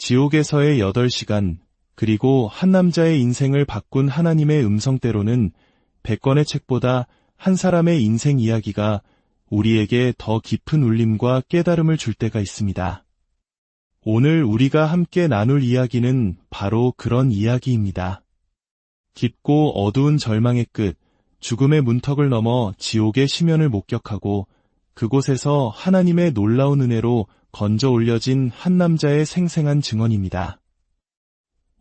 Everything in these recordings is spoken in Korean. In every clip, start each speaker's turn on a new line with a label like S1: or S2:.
S1: 지옥에서의 8시간, 그리고 한 남자의 인생을 바꾼 하나님의 음성대로는 100권의 책보다 한 사람의 인생 이야기가 우리에게 더 깊은 울림과 깨달음을 줄 때가 있습니다. 오늘 우리가 함께 나눌 이야기는 바로 그런 이야기입니다. 깊고 어두운 절망의 끝, 죽음의 문턱을 넘어 지옥의 심연을 목격하고 그곳에서 하나님의 놀라운 은혜로 건져 올려진 한 남자의 생생한 증언입니다.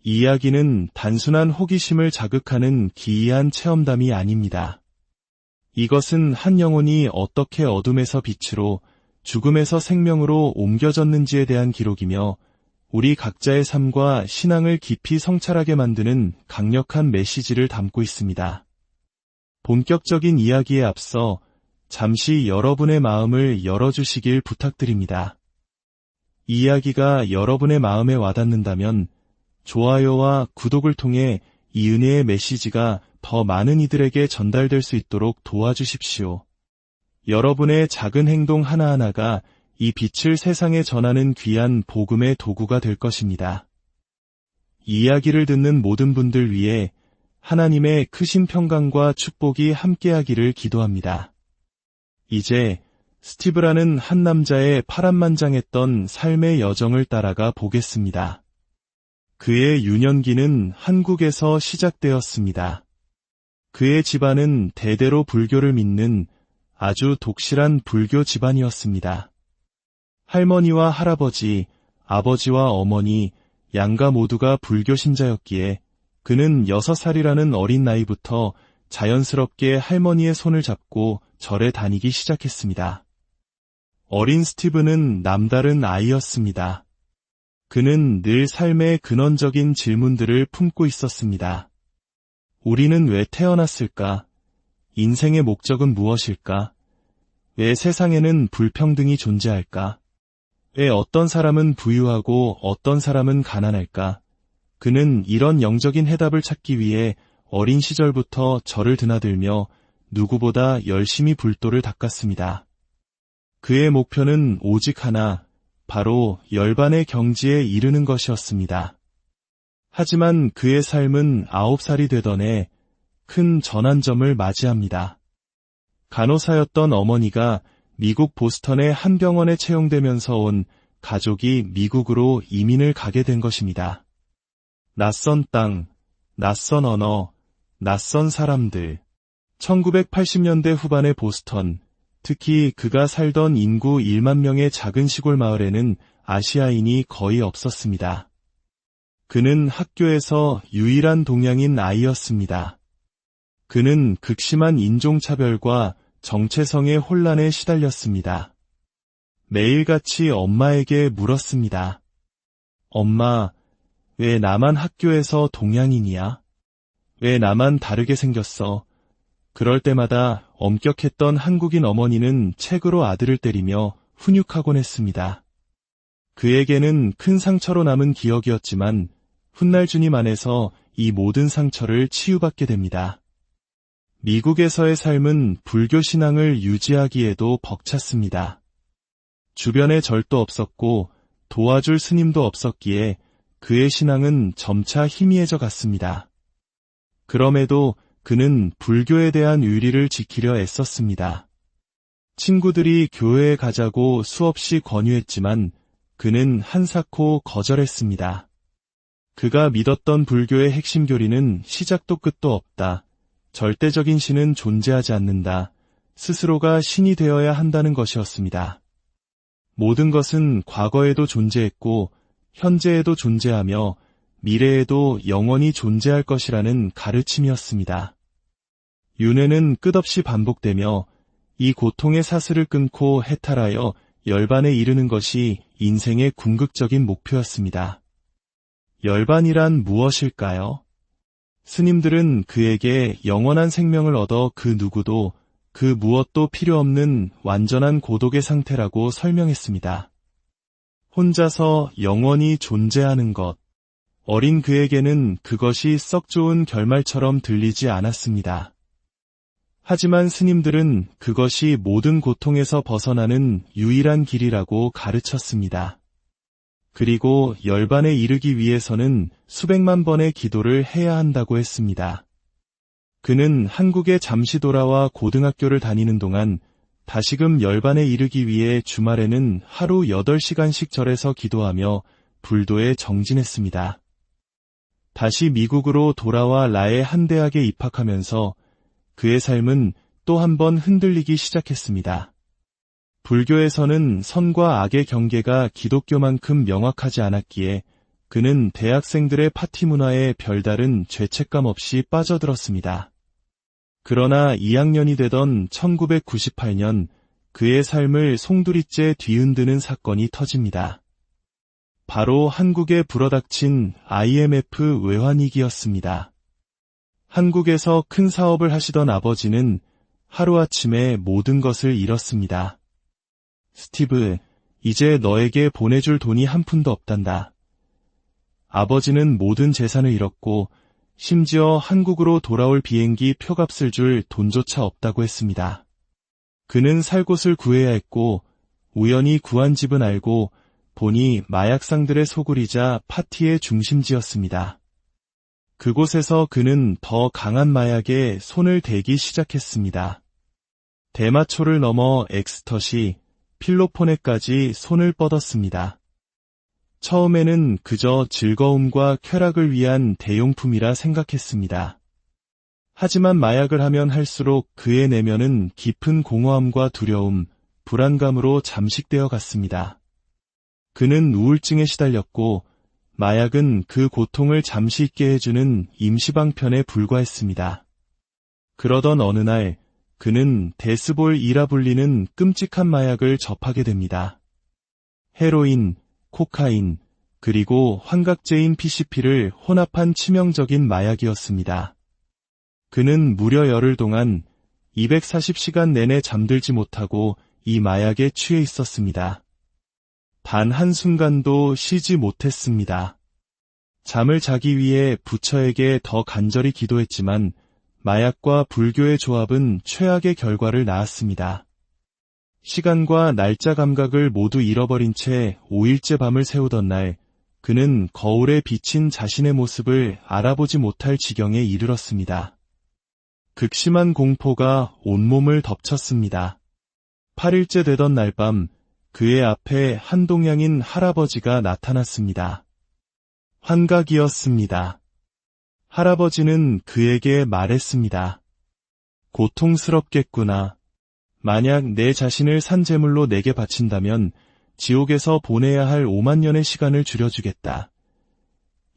S1: 이 이야기는 단순한 호기심을 자극하는 기이한 체험담이 아닙니다. 이것은 한 영혼이 어떻게 어둠에서 빛으로, 죽음에서 생명으로 옮겨졌는지에 대한 기록이며 우리 각자의 삶과 신앙을 깊이 성찰하게 만드는 강력한 메시지를 담고 있습니다. 본격적인 이야기에 앞서 잠시 여러분의 마음을 열어주시길 부탁드립니다. 이 이야기가 여러분의 마음에 와닿는다면 좋아요와 구독을 통해 이 은혜의 메시지가 더 많은 이들에게 전달될 수 있도록 도와주십시오. 여러분의 작은 행동 하나하나가 이 빛을 세상에 전하는 귀한 복음의 도구가 될 것입니다. 이 이야기를 듣는 모든 분들 위해 하나님의 크신 평강과 축복이 함께하기를 기도합니다. 이제 스티브라는 한 남자의 파란만장했던 삶의 여정을 따라가 보겠습니다. 그의 유년기는 한국에서 시작되었습니다. 그의 집안은 대대로 불교를 믿는 아주 독실한 불교 집안이었습니다. 할머니와 할아버지, 아버지와 어머니, 양가 모두가 불교 신자였기에 그는 6살이라는 어린 나이부터 자연스럽게 할머니의 손을 잡고 절에 다니기 시작했습니다. 어린 스티브는 남다른 아이였습니다. 그는 늘 삶의 근원적인 질문들을 품고 있었습니다. 우리는 왜 태어났을까? 인생의 목적은 무엇일까? 왜 세상에는 불평등이 존재할까? 왜 어떤 사람은 부유하고 어떤 사람은 가난할까? 그는 이런 영적인 해답을 찾기 위해 어린 시절부터 절을 드나들며 누구보다 열심히 불도를 닦았습니다. 그의 목표는 오직 하나, 바로 열반의 경지에 이르는 것이었습니다. 하지만 그의 삶은 9살이 되던 해 큰 전환점을 맞이합니다. 간호사였던 어머니가 미국 보스턴의 한 병원에 채용되면서 온 가족이 미국으로 이민을 가게 된 것입니다. 낯선 땅, 낯선 언어, 낯선 사람들. 1980년대 후반의 보스턴, 특히 그가 살던 인구 1만 명의 작은 시골 마을에는 아시아인이 거의 없었습니다. 그는 학교에서 유일한 동양인 아이였습니다. 그는 극심한 인종차별과 정체성의 혼란에 시달렸습니다. 매일같이 엄마에게 물었습니다. 엄마, 왜 나만 학교에서 동양인이야? 왜 나만 다르게 생겼어? 그럴 때마다 엄격했던 한국인 어머니는 책으로 아들을 때리며 훈육하곤 했습니다. 그에게는 큰 상처로 남은 기억이었지만 훗날 주님 안에서 이 모든 상처를 치유받게 됩니다. 미국에서의 삶은 불교 신앙을 유지하기에도 벅찼습니다. 주변에 절도 없었고 도와줄 스님도 없었기에 그의 신앙은 점차 희미해져 갔습니다. 그럼에도 그는 불교에 대한 의리를 지키려 애썼습니다. 친구들이 교회에 가자고 수없이 권유했지만 그는 한사코 거절했습니다. 그가 믿었던 불교의 핵심 교리는 시작도 끝도 없다. 절대적인 신은 존재하지 않는다. 스스로가 신이 되어야 한다는 것이었습니다. 모든 것은 과거에도 존재했고 현재에도 존재하며 미래에도 영원히 존재할 것이라는 가르침이었습니다. 윤회는 끝없이 반복되며 이 고통의 사슬을 끊고 해탈하여 열반에 이르는 것이 인생의 궁극적인 목표였습니다. 열반이란 무엇일까요? 스님들은 그에게 영원한 생명을 얻어 그 누구도 그 무엇도 필요 없는 완전한 고독의 상태라고 설명했습니다. 혼자서 영원히 존재하는 것. 어린 그에게는 그것이 썩 좋은 결말처럼 들리지 않았습니다. 하지만 스님들은 그것이 모든 고통에서 벗어나는 유일한 길이라고 가르쳤습니다. 그리고 열반에 이르기 위해서는 수백만 번의 기도를 해야 한다고 했습니다. 그는 한국에 잠시 돌아와 고등학교를 다니는 동안 다시금 열반에 이르기 위해 주말에는 하루 8시간씩 절에서 기도하며 불도에 정진했습니다. 다시 미국으로 돌아와 라의 한 대학에 입학하면서 그의 삶은 또 한 번 흔들리기 시작했습니다. 불교에서는 선과 악의 경계가 기독교만큼 명확하지 않았기에 그는 대학생들의 파티 문화에 별다른 죄책감 없이 빠져들었습니다. 그러나 2학년이 되던 1998년 그의 삶을 송두리째 뒤흔드는 사건이 터집니다. 바로 한국에 불어닥친 IMF 외환위기였습니다. 한국에서 큰 사업을 하시던 아버지는 하루아침에 모든 것을 잃었습니다. 스티브, 이제 너에게 보내줄 돈이 한 푼도 없단다. 아버지는 모든 재산을 잃었고 심지어 한국으로 돌아올 비행기 표값을 줄 돈조차 없다고 했습니다. 그는 살 곳을 구해야 했고 우연히 구한 집은 알고 보니 마약상들의 소굴이자 파티의 중심지였습니다. 그곳에서 그는 더 강한 마약에 손을 대기 시작했습니다. 대마초를 넘어 엑스터시, 필로폰에까지 손을 뻗었습니다. 처음에는 그저 즐거움과 쾌락을 위한 대용품이라 생각했습니다. 하지만 마약을 하면 할수록 그의 내면은 깊은 공허함과 두려움, 불안감으로 잠식되어 갔습니다. 그는 우울증에 시달렸고 마약은 그 고통을 잠시 잊게 해주는 임시방편에 불과했습니다. 그러던 어느 날 그는 데스볼이라 불리는 끔찍한 마약을 접하게 됩니다. 헤로인, 코카인, 그리고 환각제인 PCP를 혼합한 치명적인 마약이었습니다. 그는 무려 열흘 동안 240시간 내내 잠들지 못하고 이 마약에 취해 있었습니다. 단 한순간도 쉬지 못했습니다. 잠을 자기 위해 부처에게 더 간절히 기도했지만 마약과 불교의 조합은 최악의 결과를 낳았습니다. 시간과 날짜 감각을 모두 잃어버린 채 5일째 밤을 새우던 날, 그는 거울에 비친 자신의 모습을 알아보지 못할 지경에 이르렀습니다. 극심한 공포가 온몸을 덮쳤습니다. 8일째 되던 날 밤, 그의 앞에 한동양인 할아버지가 나타났습니다. 환각이었습니다. 할아버지는 그에게 말했습니다. 고통스럽겠구나. 만약 내 자신을 산제물로 내게 바친다면 지옥에서 보내야 할 5만 년의 시간을 줄여주겠다.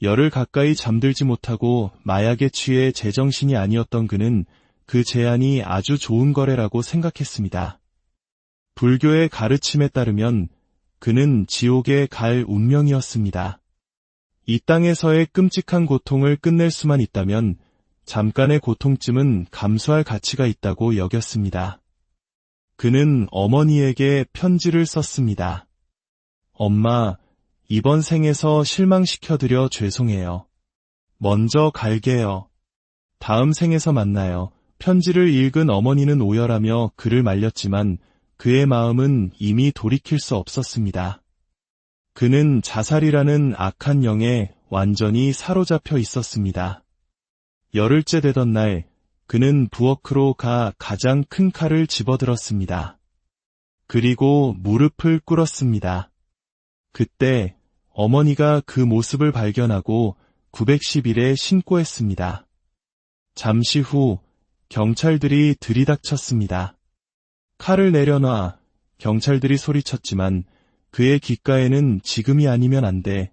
S1: 열흘 가까이 잠들지 못하고 마약에 취해 제정신이 아니었던 그는 그 제안이 아주 좋은 거래라고 생각했습니다. 불교의 가르침에 따르면 그는 지옥에 갈 운명이었습니다. 이 땅에서의 끔찍한 고통을 끝낼 수만 있다면 잠깐의 고통쯤은 감수할 가치가 있다고 여겼습니다. 그는 어머니에게 편지를 썼습니다. 엄마, 이번 생에서 실망시켜드려 죄송해요. 먼저 갈게요. 다음 생에서 만나요. 편지를 읽은 어머니는 오열하며 그를 말렸지만 그의 마음은 이미 돌이킬 수 없었습니다. 그는 자살이라는 악한 영에 완전히 사로잡혀 있었습니다. 열흘째 되던 날, 그는 부엌으로 가 가장 큰 칼을 집어들었습니다. 그리고 무릎을 꿇었습니다. 그때 어머니가 그 모습을 발견하고 911에 신고했습니다. 잠시 후 경찰들이 들이닥쳤습니다. 칼을 내려놔. 경찰들이 소리쳤지만 그의 귓가에는 지금이 아니면 안 돼.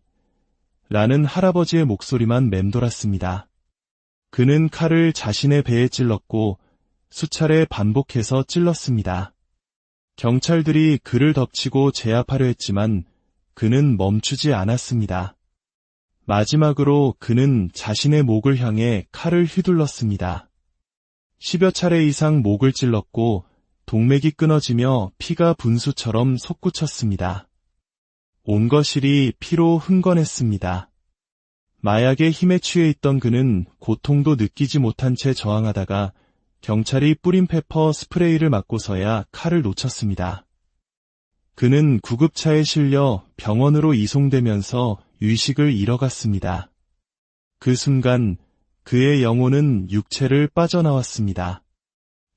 S1: 라는 할아버지의 목소리만 맴돌았습니다. 그는 칼을 자신의 배에 찔렀고 수차례 반복해서 찔렀습니다. 경찰들이 그를 덮치고 제압하려 했지만 그는 멈추지 않았습니다. 마지막으로 그는 자신의 목을 향해 칼을 휘둘렀습니다. 10여 차례 이상 목을 찔렀고 동맥이 끊어지며 피가 분수처럼 솟구쳤습니다. 온 거실이 피로 흥건했습니다. 마약의 힘에 취해 있던 그는 고통도 느끼지 못한 채 저항하다가 경찰이 뿌린 페퍼 스프레이를 맞고서야 칼을 놓쳤습니다. 그는 구급차에 실려 병원으로 이송되면서 의식을 잃어갔습니다. 그 순간 그의 영혼은 육체를 빠져나왔습니다.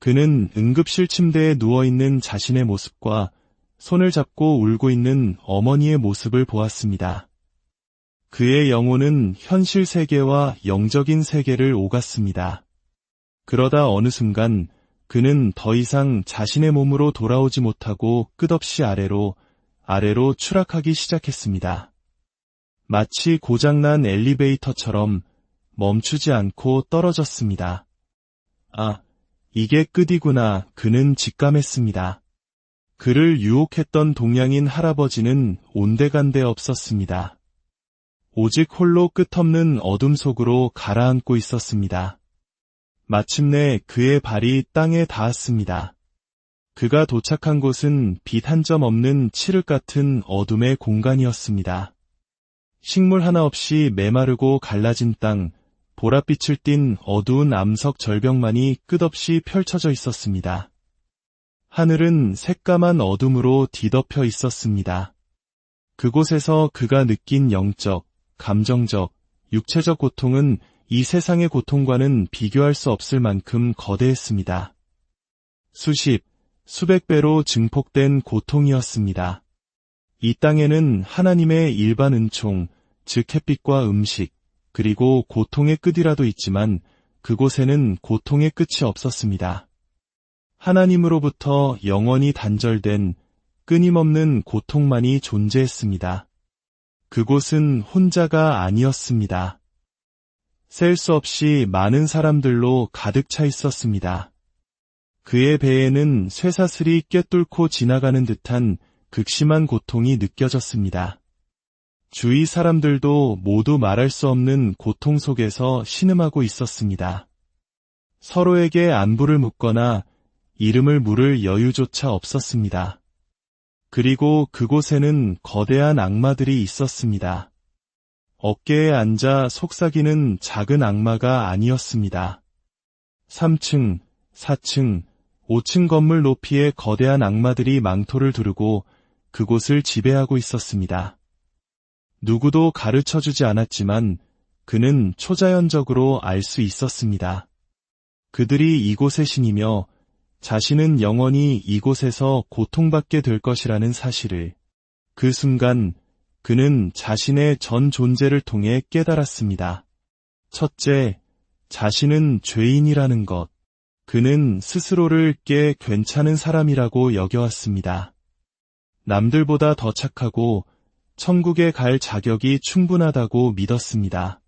S1: 그는 응급실 침대에 누워있는 자신의 모습과 손을 잡고 울고 있는 어머니의 모습을 보았습니다. 그의 영혼은 현실 세계와 영적인 세계를 오갔습니다. 그러다 어느 순간 그는 더 이상 자신의 몸으로 돌아오지 못하고 끝없이 아래로 추락하기 시작했습니다. 마치 고장난 엘리베이터처럼 멈추지 않고 떨어졌습니다. 아, 이게 끝이구나. 그는 직감했습니다. 그를 유혹했던 동양인 할아버지는 온데간데 없었습니다. 오직 홀로 끝없는 어둠 속으로 가라앉고 있었습니다. 마침내 그의 발이 땅에 닿았습니다. 그가 도착한 곳은 빛 한 점 없는 칠흑 같은 어둠의 공간이었습니다. 식물 하나 없이 메마르고 갈라진 땅, 보랏빛을 띤 어두운 암석 절벽만이 끝없이 펼쳐져 있었습니다. 하늘은 새까만 어둠으로 뒤덮여 있었습니다. 그곳에서 그가 느낀 영적, 감정적, 육체적 고통은 이 세상의 고통과는 비교할 수 없을 만큼 거대했습니다. 수십, 수백 배로 증폭된 고통이었습니다. 이 땅에는 하나님의 일반 은총, 즉 햇빛과 음식, 그리고 고통의 끝이라도 있지만 그곳에는 고통의 끝이 없었습니다. 하나님으로부터 영원히 단절된 끊임없는 고통만이 존재했습니다. 그곳은 혼자가 아니었습니다. 셀 수 없이 많은 사람들로 가득 차 있었습니다. 그의 배에는 쇠사슬이 꿰뚫고 지나가는 듯한 극심한 고통이 느껴졌습니다. 주위 사람들도 모두 말할 수 없는 고통 속에서 신음하고 있었습니다. 서로에게 안부를 묻거나 이름을 물을 여유조차 없었습니다. 그리고 그곳에는 거대한 악마들이 있었습니다. 어깨에 앉아 속삭이는 작은 악마가 아니었습니다. 3층, 4층, 5층 건물 높이의 거대한 악마들이 망토를 두르고 그곳을 지배하고 있었습니다. 누구도 가르쳐주지 않았지만 그는 초자연적으로 알 수 있었습니다. 그들이 이곳의 신이며 자신은 영원히 이곳에서 고통받게 될 것이라는 사실을. 그 순간 그는 자신의 전 존재를 통해 깨달았습니다. 첫째, 자신은 죄인이라는 것. 그는 스스로를 꽤 괜찮은 사람이라고 여겨왔습니다. 남들보다 더 착하고 천국에 갈 자격이 충분하다고 믿었습니다.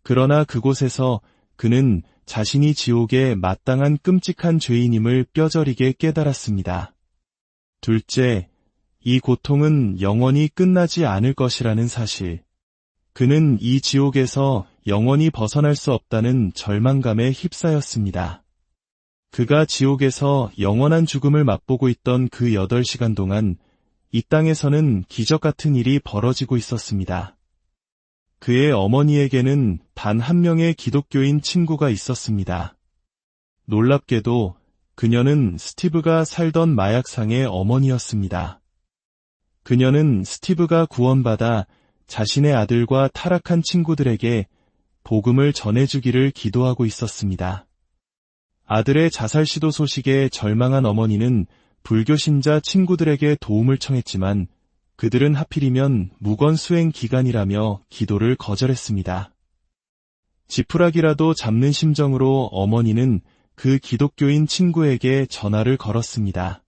S1: 그러나 그곳에서 그는 자신이 지옥에 마땅한 끔찍한 죄인임을 뼈저리게 깨달았습니다. 둘째, 이 고통은 영원히 끝나지 않을 것이라는 사실. 그는 이 지옥에서 영원히 벗어날 수 없다는 절망감에 휩싸였습니다. 그가 지옥에서 영원한 죽음을 맛보고 있던 그 8시간 동안 이 땅에서는 기적 같은 일이 벌어지고 있었습니다. 그의 어머니에게는 단 한 명의 기독교인 친구가 있었습니다. 놀랍게도 그녀는 스티브가 살던 마약상의 어머니였습니다. 그녀는 스티브가 구원받아 자신의 아들과 타락한 친구들에게 복음을 전해주기를 기도하고 있었습니다. 아들의 자살 시도 소식에 절망한 어머니는 불교 신자 친구들에게 도움을 청했지만 그들은 하필이면 무건 수행 기간이라며 기도를 거절했습니다. 지푸라기라도 잡는 심정으로 어머니는 그 기독교인 친구에게 전화를 걸었습니다.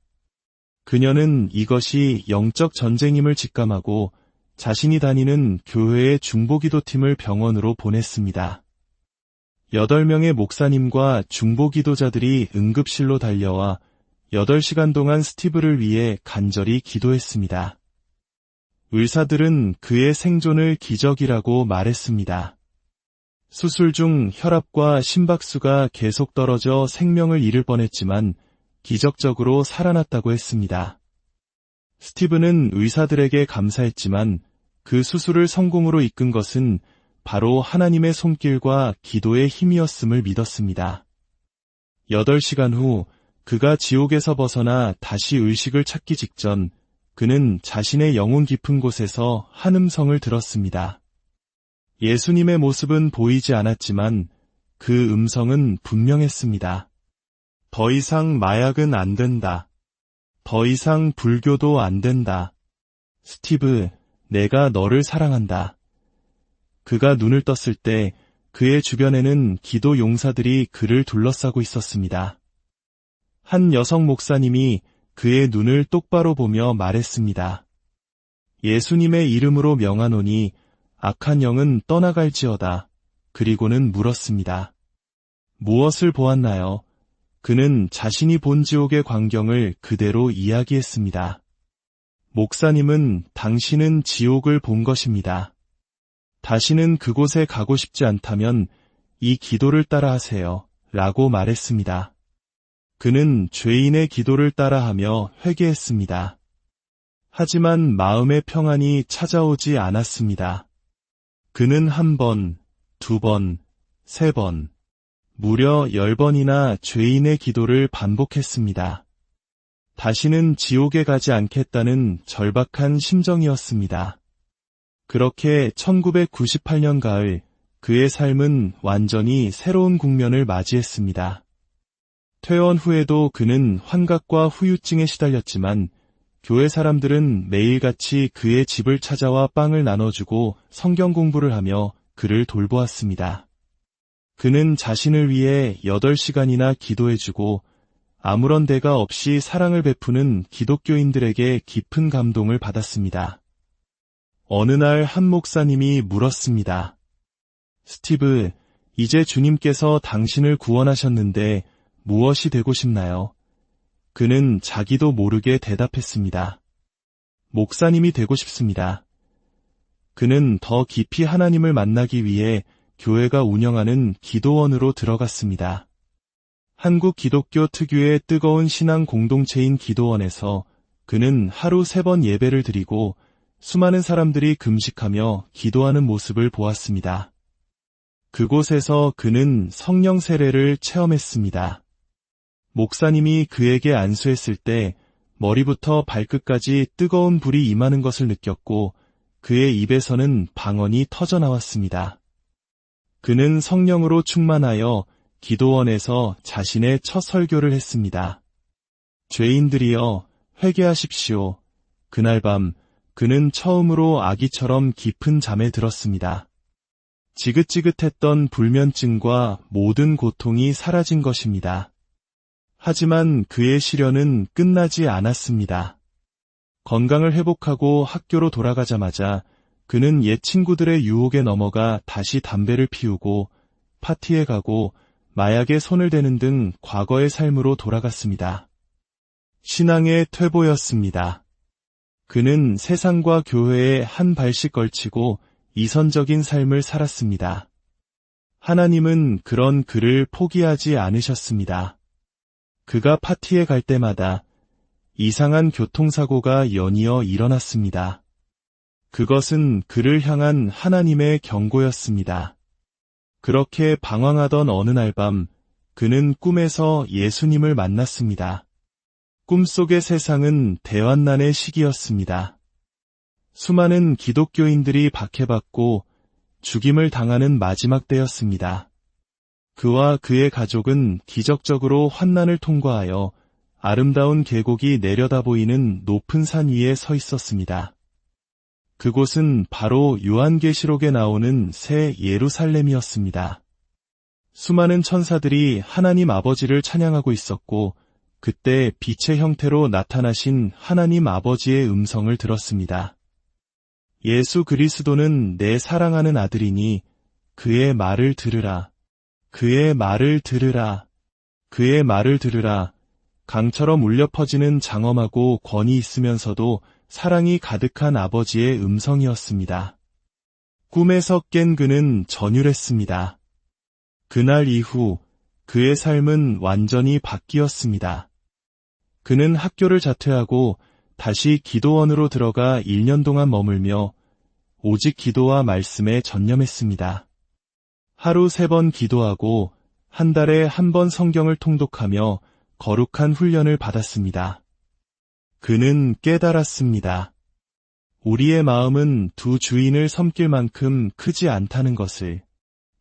S1: 그녀는 이것이 영적 전쟁임을 직감하고 자신이 다니는 교회의 중보기도팀을 병원으로 보냈습니다. 8명의 목사님과 중보기도자들이 응급실로 달려와 8시간 동안 스티브를 위해 간절히 기도했습니다. 의사들은 그의 생존을 기적이라고 말했습니다. 수술 중 혈압과 심박수가 계속 떨어져 생명을 잃을 뻔했지만 기적적으로 살아났다고 했습니다. 스티브는 의사들에게 감사했지만 그 수술을 성공으로 이끈 것은 바로 하나님의 손길과 기도의 힘이었음을 믿었습니다. 8시간 후 그가 지옥에서 벗어나 다시 의식을 찾기 직전 그는 자신의 영혼 깊은 곳에서 한 음성을 들었습니다. 예수님의 모습은 보이지 않았지만 그 음성은 분명했습니다. 더 이상 마약은 안 된다. 더 이상 불교도 안 된다. 스티브, 내가 너를 사랑한다. 그가 눈을 떴을 때 그의 주변에는 기도 용사들이 그를 둘러싸고 있었습니다. 한 여성 목사님이 그의 눈을 똑바로 보며 말했습니다. 예수님의 이름으로 명하노니 악한 영은 떠나갈지어다. 그리고는 물었습니다. 무엇을 보았나요? 그는 자신이 본 지옥의 광경을 그대로 이야기했습니다. 목사님은 당신은 지옥을 본 것입니다. 다시는 그곳에 가고 싶지 않다면 이 기도를 따라 하세요. 라고 말했습니다. 그는 죄인의 기도를 따라하며 회개했습니다. 하지만 마음의 평안이 찾아오지 않았습니다. 그는 1번, 2번, 3번, 무려 10번이나 죄인의 기도를 반복했습니다. 다시는 지옥에 가지 않겠다는 절박한 심정이었습니다. 그렇게 1998년 가을, 그의 삶은 완전히 새로운 국면을 맞이했습니다. 퇴원 후에도 그는 환각과 후유증에 시달렸지만 교회 사람들은 매일같이 그의 집을 찾아와 빵을 나눠주고 성경 공부를 하며 그를 돌보았습니다. 그는 자신을 위해 8시간이나 기도해주고 아무런 대가 없이 사랑을 베푸는 기독교인들에게 깊은 감동을 받았습니다. 어느 날 한 목사님이 물었습니다. 스티브, 이제 주님께서 당신을 구원하셨는데 무엇이 되고 싶나요? 그는 자기도 모르게 대답했습니다. 목사님이 되고 싶습니다. 그는 더 깊이 하나님을 만나기 위해 교회가 운영하는 기도원으로 들어갔습니다. 한국 기독교 특유의 뜨거운 신앙 공동체인 기도원에서 그는 하루 3번 예배를 드리고 수많은 사람들이 금식하며 기도하는 모습을 보았습니다. 그곳에서 그는 성령 세례를 체험했습니다. 목사님이 그에게 안수했을 때 머리부터 발끝까지 뜨거운 불이 임하는 것을 느꼈고 그의 입에서는 방언이 터져나왔습니다. 그는 성령으로 충만하여 기도원에서 자신의 첫 설교를 했습니다. 죄인들이여 회개하십시오. 그날 밤 그는 처음으로 아기처럼 깊은 잠에 들었습니다. 지긋지긋했던 불면증과 모든 고통이 사라진 것입니다. 하지만 그의 시련은 끝나지 않았습니다. 건강을 회복하고 학교로 돌아가자마자 그는 옛 친구들의 유혹에 넘어가 다시 담배를 피우고 파티에 가고 마약에 손을 대는 등 과거의 삶으로 돌아갔습니다. 신앙의 퇴보였습니다. 그는 세상과 교회에 한 발씩 걸치고 이선적인 삶을 살았습니다. 하나님은 그런 그를 포기하지 않으셨습니다. 그가 파티에 갈 때마다 이상한 교통사고가 연이어 일어났습니다. 그것은 그를 향한 하나님의 경고였습니다. 그렇게 방황하던 어느 날 밤, 그는 꿈에서 예수님을 만났습니다. 꿈속의 세상은 대환난의 시기였습니다. 수많은 기독교인들이 박해받고 죽임을 당하는 마지막 때였습니다. 그와 그의 가족은 기적적으로 환난을 통과하여 아름다운 계곡이 내려다 보이는 높은 산 위에 서 있었습니다. 그곳은 바로 요한계시록에 나오는 새 예루살렘이었습니다. 수많은 천사들이 하나님 아버지를 찬양하고 있었고 그때 빛의 형태로 나타나신 하나님 아버지의 음성을 들었습니다. 예수 그리스도는 내 사랑하는 아들이니 그의 말을 들으라. 그의 말을 들으라. 그의 말을 들으라. 강처럼 울려 퍼지는 장엄하고 권위 있으면서도 사랑이 가득한 아버지의 음성이었습니다. 꿈에서 깬 그는 전율했습니다. 그날 이후 그의 삶은 완전히 바뀌었습니다. 그는 학교를 자퇴하고 다시 기도원으로 들어가 1년 동안 머물며 오직 기도와 말씀에 전념했습니다. 하루 3번 기도하고 한 달에 1번 성경을 통독하며 거룩한 훈련을 받았습니다. 그는 깨달았습니다. 우리의 마음은 두 주인을 섬길 만큼 크지 않다는 것을.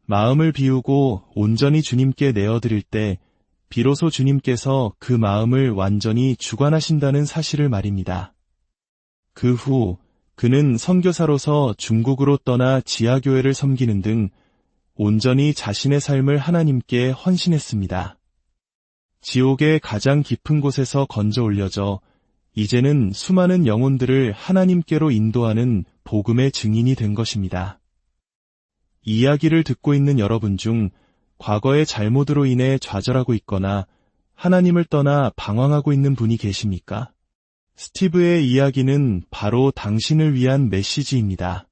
S1: 마음을 비우고 온전히 주님께 내어드릴 때 비로소 주님께서 그 마음을 완전히 주관하신다는 사실을 말입니다. 그 후 그는 선교사로서 중국으로 떠나 지하교회를 섬기는 등 온전히 자신의 삶을 하나님께 헌신했습니다. 지옥의 가장 깊은 곳에서 건져 올려져 이제는 수많은 영혼들을 하나님께로 인도하는 복음의 증인이 된 것입니다. 이 이야기를 듣고 있는 여러분 중 과거의 잘못으로 인해 좌절하고 있거나 하나님을 떠나 방황하고 있는 분이 계십니까? 스티브의 이야기는 바로 당신을 위한 메시지입니다.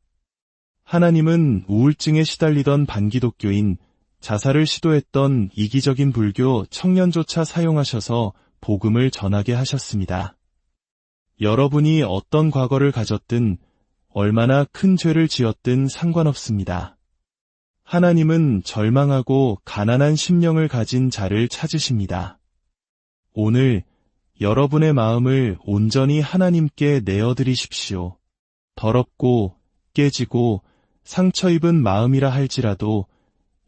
S1: 하나님은 우울증에 시달리던 반기독교인, 자살을 시도했던 이기적인 불교 청년조차 사용하셔서 복음을 전하게 하셨습니다. 여러분이 어떤 과거를 가졌든 얼마나 큰 죄를 지었든 상관없습니다. 하나님은 절망하고 가난한 심령을 가진 자를 찾으십니다. 오늘 여러분의 마음을 온전히 하나님께 내어드리십시오. 더럽고 깨지고 상처 입은 마음이라 할지라도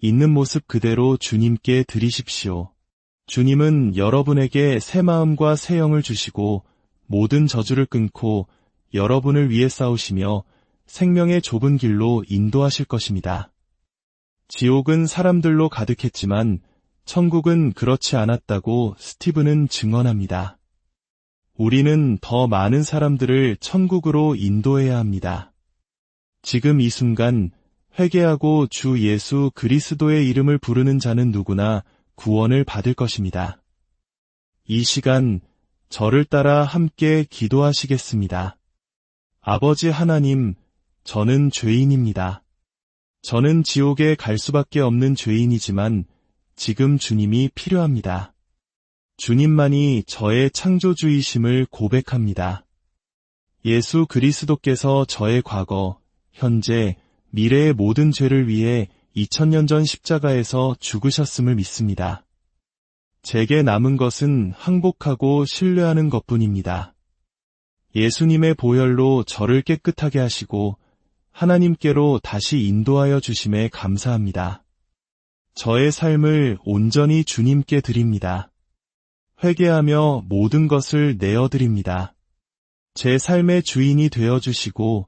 S1: 있는 모습 그대로 주님께 드리십시오. 주님은 여러분에게 새 마음과 새 영을 주시고 모든 저주를 끊고 여러분을 위해 싸우시며 생명의 좁은 길로 인도하실 것입니다. 지옥은 사람들로 가득했지만 천국은 그렇지 않았다고 스티브는 증언합니다. 우리는 더 많은 사람들을 천국으로 인도해야 합니다. 지금 이 순간 회개하고 주 예수 그리스도의 이름을 부르는 자는 누구나 구원을 받을 것입니다. 이 시간 저를 따라 함께 기도하시겠습니다. 아버지 하나님, 저는 죄인입니다. 저는 지옥에 갈 수밖에 없는 죄인이지만 지금 주님이 필요합니다. 주님만이 저의 창조주이심을 고백합니다. 예수 그리스도께서 저의 과거, 현재, 미래의 모든 죄를 위해 2000년 전 십자가에서 죽으셨음을 믿습니다. 제게 남은 것은 항복하고 신뢰하는 것뿐입니다. 예수님의 보혈로 저를 깨끗하게 하시고 하나님께로 다시 인도하여 주심에 감사합니다. 저의 삶을 온전히 주님께 드립니다. 회개하며 모든 것을 내어드립니다. 제 삶의 주인이 되어주시고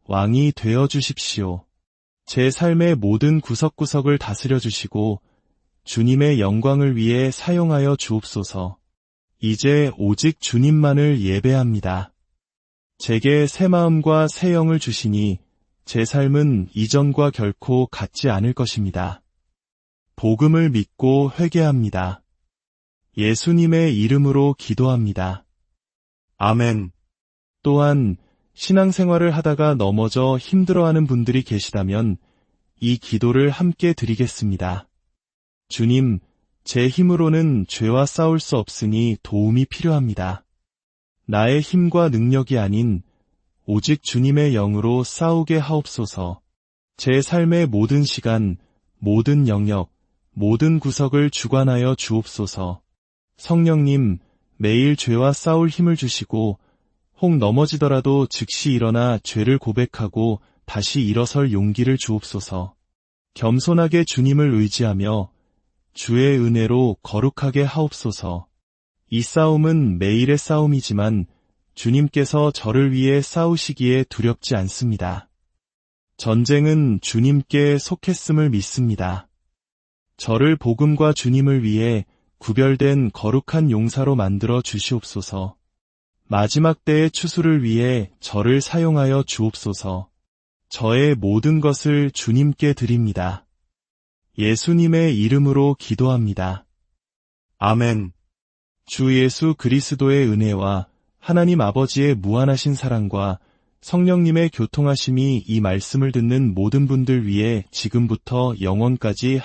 S1: 왕이 되어주십시오. 제 삶의 모든 구석구석을 다스려 주시고 주님의 영광을 위해 사용하여 주옵소서. 이제 오직 주님만을 예배합니다. 제게 새 마음과 새 영을 주시니 제 삶은 이전과 결코 같지 않을 것입니다. 복음을 믿고 회개합니다. 예수님의 이름으로 기도합니다. 아멘. 또한 신앙생활을 하다가 넘어져 힘들어하는 분들이 계시다면 이 기도를 함께 드리겠습니다. 주님, 제 힘으로는 죄와 싸울 수 없으니 도움이 필요합니다. 나의 힘과 능력이 아닌 오직 주님의 영으로 싸우게 하옵소서. 제 삶의 모든 시간, 모든 영역, 모든 구석을 주관하여 주옵소서. 성령님, 매일 죄와 싸울 힘을 주시고 혹 넘어지더라도 즉시 일어나 죄를 고백하고 다시 일어설 용기를 주옵소서. 겸손하게 주님을 의지하며 주의 은혜로 거룩하게 하옵소서. 이 싸움은 매일의 싸움이지만 주님께서 저를 위해 싸우시기에 두렵지 않습니다. 전쟁은 주님께 속했음을 믿습니다. 저를 복음과 주님을 위해 구별된 거룩한 용사로 만들어 주시옵소서. 마지막 때의 추수를 위해 저를 사용하여 주옵소서. 저의 모든 것을 주님께 드립니다. 예수님의 이름으로 기도합니다. 아멘. 주 예수 그리스도의 은혜와 하나님 아버지의 무한하신 사랑과 성령님의 교통하심이 이 말씀을 듣는 모든 분들 위해 지금부터 영원까지